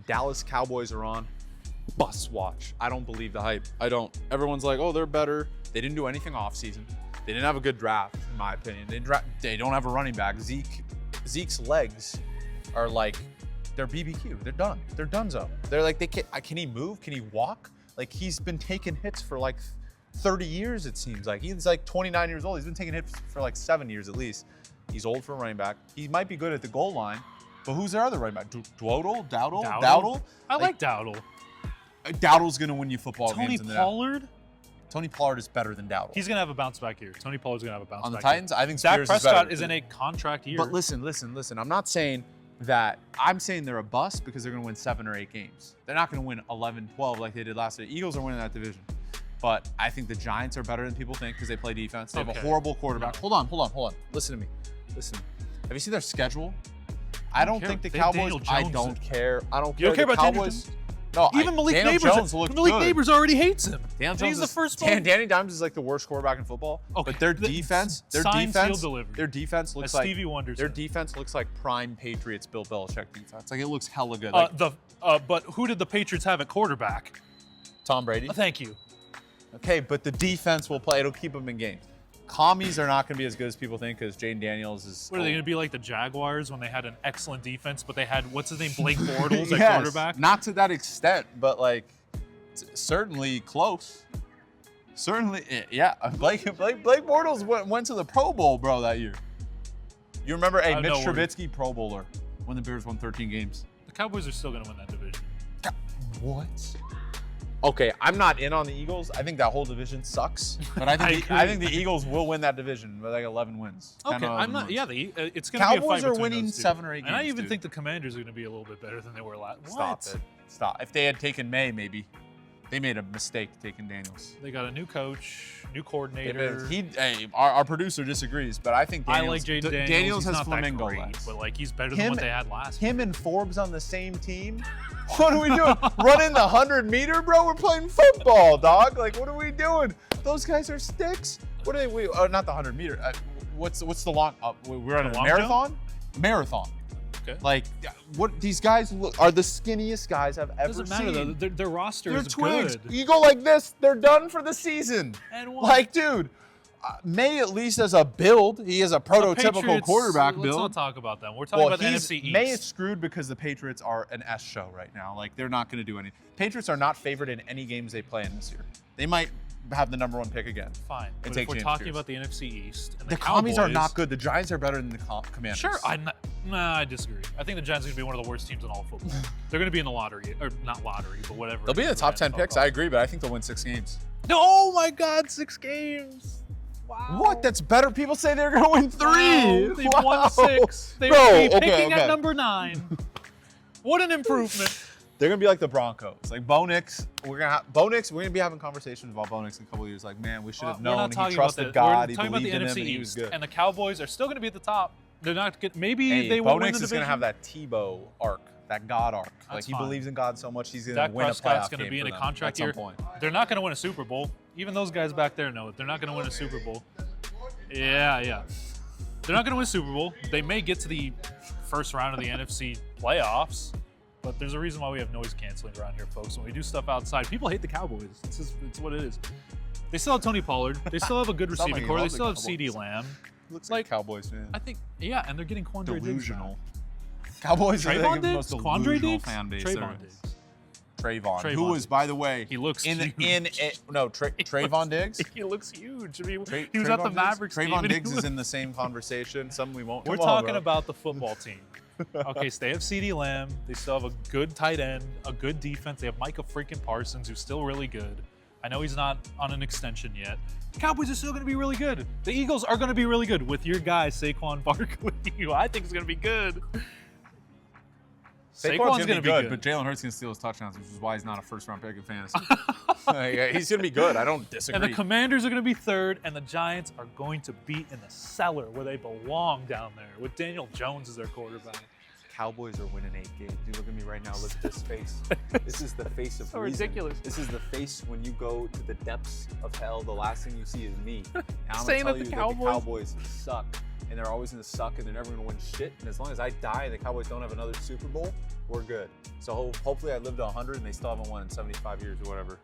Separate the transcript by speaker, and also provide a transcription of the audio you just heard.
Speaker 1: Dallas Cowboys are on. Bus watch. I don't believe the hype. I don't. Everyone's like, oh, they're better. They didn't do anything offseason. They didn't have a good draft, in my opinion. They don't have a running back. Zeke's legs are like, they're BBQ. They're done. They're donezo. They're like, can he move? Can he walk? Like, he's been taking hits for like 30 years, it seems like. He's like 29 years old. He's been taking hits for like 7 years at least. He's old for a running back. He might be good at the goal line, but who's their other running back? Dowdle?
Speaker 2: I like Dowdle.
Speaker 1: Dowdle's going to win you football games.
Speaker 2: Tony Pollard?
Speaker 1: Tony Pollard is better than Dowdle.
Speaker 2: He's going to have a bounce back year. Tony Pollard's going to have a bounce back
Speaker 1: on the Titans,
Speaker 2: year.
Speaker 1: I think
Speaker 2: Dak
Speaker 1: Spears
Speaker 2: Prescott
Speaker 1: is
Speaker 2: in a contract year.
Speaker 1: But listen. I'm not saying that. I'm saying they're a bust because they're going to win 7 or 8 games. They're not going to win 11, 12 like they did last year. Eagles are winning that division. But I think the Giants are better than people think because they play defense. They have a horrible quarterback.
Speaker 2: No.
Speaker 1: Hold on. Listen to me. Have you seen their schedule? I don't think the Cowboys. I don't care. I don't care.
Speaker 2: You don't care about
Speaker 1: Cowboys. No,
Speaker 2: even Malik
Speaker 1: Daniel Jones looks
Speaker 2: Malik
Speaker 1: good.
Speaker 2: Neighbors already hates him.
Speaker 1: He's the first one. Danny Dimes is like the worst quarterback in football.
Speaker 2: Okay.
Speaker 1: But their defense looks like
Speaker 2: Stevie Wonder.
Speaker 1: Their defense looks like prime Patriots Bill Belichick defense. Like, it looks hella good.
Speaker 2: But who did the Patriots have at quarterback?
Speaker 1: Tom Brady.
Speaker 2: Thank you.
Speaker 1: Okay, but the defense will play. It'll keep them in games. Commies are not going to be as good as people think because Jaden Daniels is.
Speaker 2: What are they going to be like the Jaguars when they had an excellent defense, but they had what's his name, Blake Bortles at quarterback?
Speaker 1: Not to that extent, but like certainly close. Certainly, yeah. Blake Bortles went to the Pro Bowl, bro, that year. You remember? Hey, Mitch Trubisky, Pro Bowler, when the Bears won 13 games.
Speaker 2: The Cowboys are still going to win that division.
Speaker 1: What? Okay, I'm not in on the Eagles. I think that whole division sucks. But I think the Eagles will win that division with like 11 wins.
Speaker 2: Okay, I'm not. Yeah, it's going to be a fight
Speaker 1: Cowboys are
Speaker 2: between
Speaker 1: winning
Speaker 2: those two.
Speaker 1: 7 or 8 games.
Speaker 2: And I even think the Commanders are going to be a little bit better than they were last.
Speaker 1: Stop. If they had taken May, maybe. They made a mistake taking Daniels.
Speaker 2: They got a new coach, new coordinator.
Speaker 1: Our producer disagrees, but I think Daniels,
Speaker 2: I like Jaden Daniels.
Speaker 1: Daniels
Speaker 2: has
Speaker 1: has flamingo legs.
Speaker 2: But like he's better than what they had last year.
Speaker 1: Him and Forbes on the same team? What are we doing? Running the 100-meter, bro? We're playing football, dog. Like, what are we doing? Those guys are sticks. What are they? Not the 100-meter. What's the long? We're on a marathon. Marathon.
Speaker 2: Okay.
Speaker 1: Like, what these guys are the skinniest guys I've ever
Speaker 2: seen. Doesn't matter though. Their roster is
Speaker 1: twigs.
Speaker 2: good.
Speaker 1: You go like this, they're done for the season.
Speaker 2: And what?
Speaker 1: Like, dude, May at least as a build, he is a prototypical quarterback build.
Speaker 2: Let's not talk about them. We're talking about the NFC East.
Speaker 1: May is screwed because the Patriots are an S show right now. Like, they're not going to do anything. Patriots are not favored in any games they play in this year. They might have the #1 pick again.
Speaker 2: Fine. But if we're talking about the NFC East, and the
Speaker 1: Commies
Speaker 2: Cowboys
Speaker 1: are not good. The Giants are better than the Commanders.
Speaker 2: Sure, I disagree. I think the Giants are going to be one of the worst teams in all of football. They're going to be in the lottery, or not lottery, but whatever.
Speaker 1: They'll be in the top 10 picks. I agree, but I think they'll win 6 games.
Speaker 2: No, oh my God, 6 games. Wow.
Speaker 1: What? That's better. People say they're going to win 3.
Speaker 2: Wow. They've won 6. They will be picking at number 9. What an improvement.
Speaker 1: They're gonna be like the Broncos, like Bo Nix. We're gonna be having conversations about Bo Nix in a couple of years. Like, man, we should have known. He trusted God. He believed in him, and he was good.
Speaker 2: And the Cowboys are still gonna be at the top. They're not good. Maybe they won't win the division. Bo Nix
Speaker 1: is gonna have that Tebow arc, that God arc. Like, he believes in God so much, he's gonna win a playoff game. Dak Prescott's gonna be in a contract year.
Speaker 2: They're not gonna win a Super Bowl. Even those guys back there know it. They're not gonna win a Super Bowl. Yeah. They're not gonna win a Super Bowl. They may get to the first round of the NFC playoffs. But there's a reason why we have noise canceling around here, folks. When we do stuff outside, people hate the Cowboys. It's what it is. They still have Tony Pollard. They still have a good receiving core. They still have CeeDee Lamb.
Speaker 1: Looks like Cowboys fan.
Speaker 2: I think, yeah, and they're getting Quandre
Speaker 1: delusional. Cowboys are the most delusional fan base. Trayvon, who was, by the way,
Speaker 2: he looks
Speaker 1: Trayvon Diggs.
Speaker 2: He looks huge. I mean, he was at the Mavericks.
Speaker 1: Trayvon Diggs is in the same conversation. Some we won't.
Speaker 2: We're talking about the football team. Okay, so they have CeeDee Lamb. They still have a good tight end, a good defense. They have Micah freaking Parsons, who's still really good. I know he's not on an extension yet. The Cowboys are still going to be really good. The Eagles are going to be really good with your guy, Saquon Barkley. I think it's going to be good.
Speaker 1: Saquon's going to be good, but Jalen Hurts can steal his touchdowns, which is why he's not a first-round pick in fantasy. He's going to be good. I don't disagree.
Speaker 2: And the Commanders are going to be 3rd, and the Giants are going to be in the cellar where they belong down there with Daniel Jones as their quarterback.
Speaker 1: Cowboys are winning 8 games. You look at me right now. Look at this face. This is the face of
Speaker 2: so
Speaker 1: reason.
Speaker 2: Ridiculous.
Speaker 1: This is the face when you go to the depths of hell. The last thing you see is me. And I'm
Speaker 2: saying
Speaker 1: gonna
Speaker 2: that
Speaker 1: tell you that the Cowboys suck. and they're always going to suck, and they're never going to win shit. And as long as I die and the Cowboys don't have another Super Bowl, we're good. So hopefully I live to 100 and they still haven't won in 75 years or whatever.